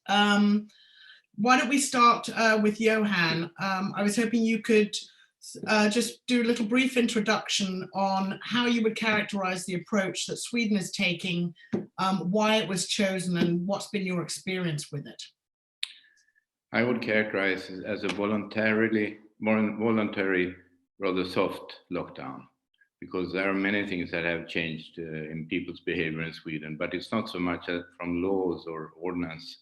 Why don't we start with Johan? I was hoping you could just do a little brief introduction on how you would characterize the approach that Sweden is taking, why it was chosen, and what's been your experience with it. I would characterize it as a voluntary, rather soft lockdown, because there are many things that have changed in people's behavior in Sweden, but it's not so much from laws or ordinance,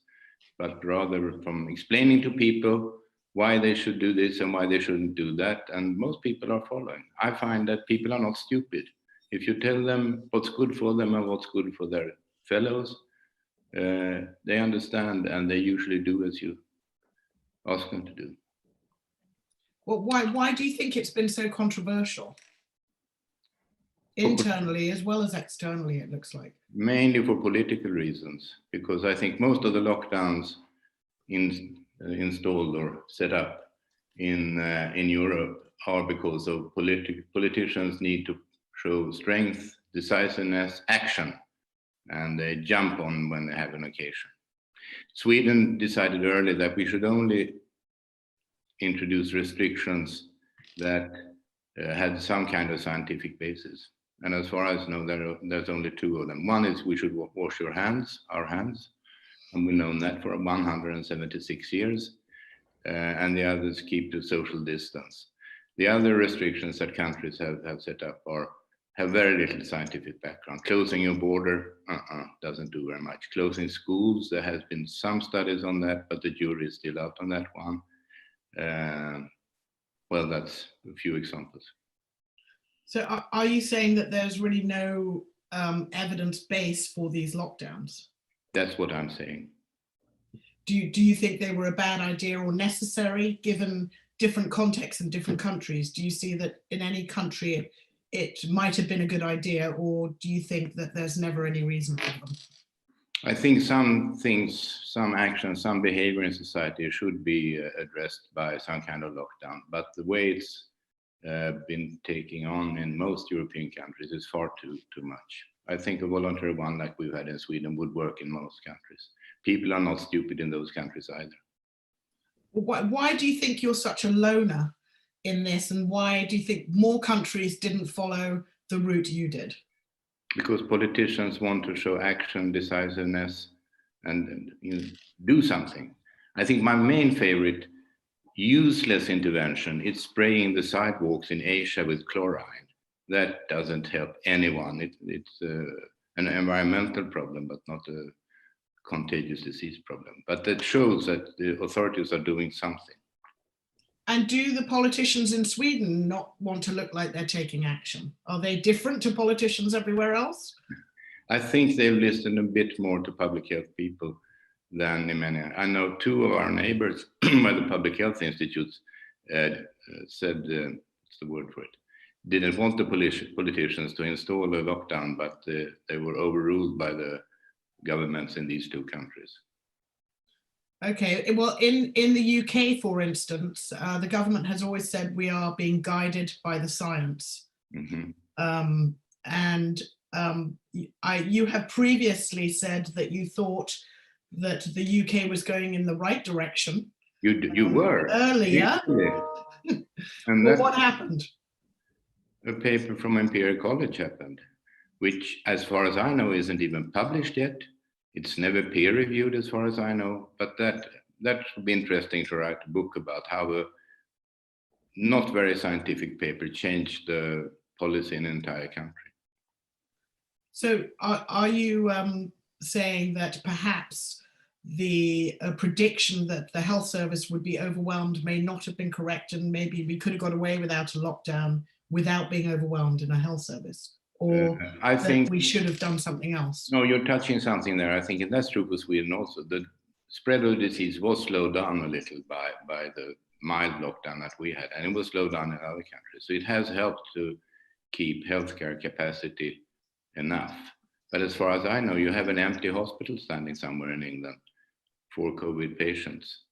but rather from explaining to people why they should do this and why they shouldn't do that, and most people are following. I find that people are not stupid. If you tell them what's good for them and what's good for their fellows, they understand and they usually do as you ask them to do. Well, why do you think it's been so controversial? Internally as well as externally, it looks like. Mainly for political reasons, because I think most of the lockdowns installed or set up in Europe are because of politicians need to show strength, decisiveness, action, and they jump on when they have an occasion. Sweden decided early that we should only introduce restrictions that had some kind of scientific basis. And as far as I know, there's only two of them. One is we should wash our hands, and we've known that for 176 years. And the others keep the social distance. The other restrictions that countries have set up have very little scientific background. Closing your border doesn't do very much. Closing schools, there has been some studies on that, but the jury is still out on that one. Well, that's a few examples. So are you saying that there's really no evidence base for these lockdowns? That's what I'm saying. Do you think they were a bad idea or necessary given different contexts in different countries? Do you see that in any country it might have been a good idea, or do you think that there's never any reason for them? I think some things, some actions, some behavior in society should be addressed by some kind of lockdown. But the way it's been taking on in most European countries is far too much. I think a voluntary one like we've had in Sweden would work in most countries. People are not stupid in those countries either. Why do you think you're such a loner in this, and why do you think more countries didn't follow the route you did? Because politicians want to show action, decisiveness, and do something. I think my main favorite useless intervention is spraying the sidewalks in Asia with chlorine. That doesn't help anyone. It's an environmental problem, but not a contagious disease problem. But that shows that the authorities are doing something. And do the politicians in Sweden not want to look like they're taking action? Are they different to politicians everywhere else? I think they've listened a bit more to public health people than in many. I know two of our neighbors by the public health institutes said, what's the word for it? Didn't want the politicians to install a lockdown, but they were overruled by the governments in these two countries. Okay, well, in the UK, for instance, the government has always said we are being guided by the science. Mm-hmm. You have previously said that you thought that the UK was going in the right direction. You were earlier. And well, what happened? A paper from Imperial College happened, which, as far as I know, isn't even published yet. It's never peer-reviewed, as far as I know. But that would be interesting to write a book about how a not very scientific paper changed the policy in an entire country. So are you saying that perhaps the prediction that the health service would be overwhelmed may not have been correct, and maybe we could have got away without a lockdown without being overwhelmed in a health service? Or I think we should have done something else? No, you're touching something there. I think that's true for Sweden also. The spread of the disease was slowed down a little by the mild lockdown that we had, and it was slowed down in other countries. So it has helped to keep healthcare capacity enough. But as far as I know, you have an empty hospital standing somewhere in England for COVID patients.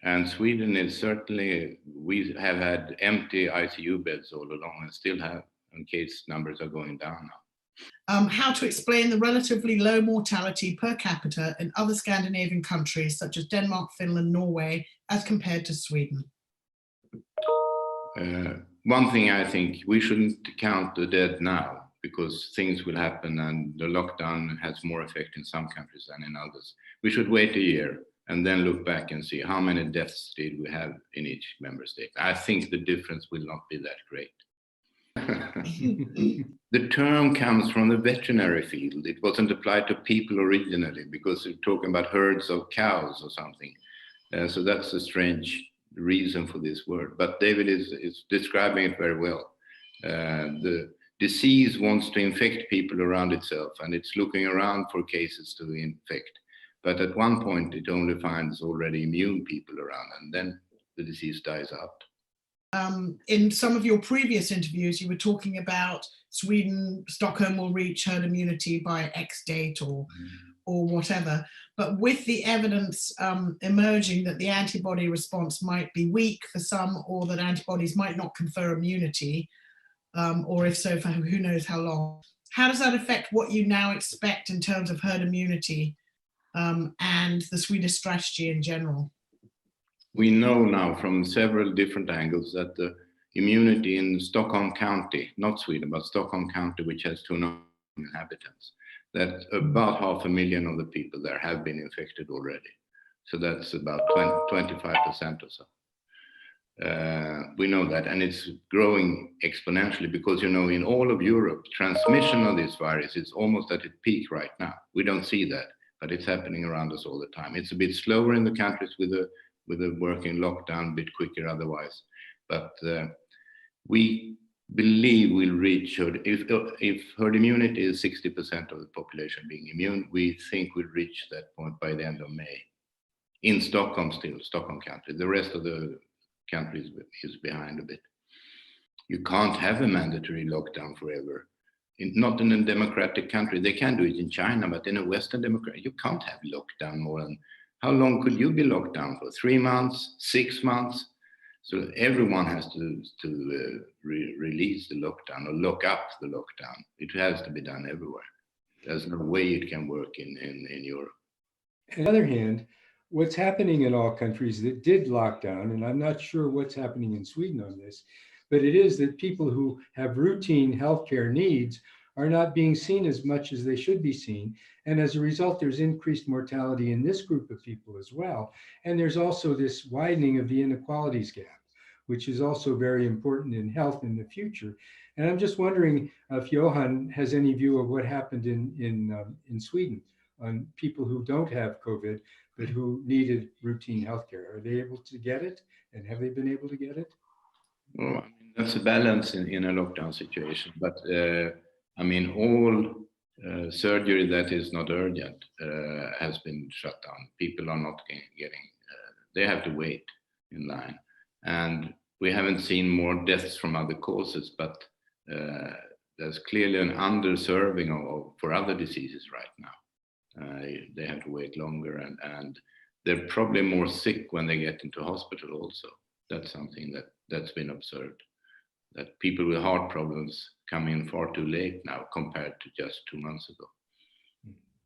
And Sweden is certainly, we have had empty ICU beds all along and still have, in case numbers are going down now. How to explain the relatively low mortality per capita in other Scandinavian countries such as Denmark, Finland, Norway, as compared to Sweden? One thing, I think we shouldn't count the dead now, because things will happen and the lockdown has more effect in some countries than in others. We should wait a year and then look back and see how many deaths did we have in each member state. I think the difference will not be that great. The term comes from the veterinary field. It wasn't applied to people originally because you're talking about herds of cows or something. So that's a strange reason for this word. But David is describing it very well. The disease wants to infect people around itself, and it's looking around for cases to infect. But at one point, it only finds already immune people around, and then the disease dies out. In some of your previous interviews, you were talking about Sweden, Stockholm will reach herd immunity by X date or whatever. But with the evidence emerging that the antibody response might be weak for some, or that antibodies might not confer immunity, or if so, for who knows how long, how does that affect what you now expect in terms of herd immunity and the Swedish strategy in general? We know now from several different angles that the immunity in Stockholm County, not Sweden, but Stockholm County, which has 2 million inhabitants, that about 500,000 of the people there have been infected already. So that's about 25% or so. We know that, and it's growing exponentially because, you know, in all of Europe, transmission of this virus is almost at its peak right now. We don't see that, but it's happening around us all the time. It's a bit slower in the countries with a working lockdown, a bit quicker otherwise. But we believe we'll reach if herd immunity is 60% of the population being immune, we think we'll reach that point by the end of May. In Stockholm still, Stockholm County. The rest of the country is behind a bit. You can't have a mandatory lockdown forever. Not in a democratic country. They can do it in China, but in a Western democracy, you can't have lockdown more than, how long could you be locked down for? 3 months, 6 months? So everyone has to release the lockdown or lock up the lockdown. It has to be done everywhere. There's no way it can work in Europe. On the other hand, what's happening in all countries that did lock down, and I'm not sure what's happening in Sweden on this, but it is that people who have routine healthcare needs are not being seen as much as they should be seen. And as a result, there's increased mortality in this group of people as well. And there's also this widening of the inequalities gap, which is also very important in health in the future. And I'm just wondering if Johan has any view of what happened in Sweden on people who don't have COVID, but who needed routine healthcare. Are they able to get it? And have they been able to get it? Well, I mean, that's a balance in a lockdown situation. But I mean, all surgery that is not urgent has been shut down. People are not getting, they have to wait in line. And we haven't seen more deaths from other causes, but there's clearly an underserving for other diseases right now. They have to wait longer, and they're probably more sick when they get into hospital also. That's something that's been observed, that people with heart problems come in far too late now compared to just 2 months ago.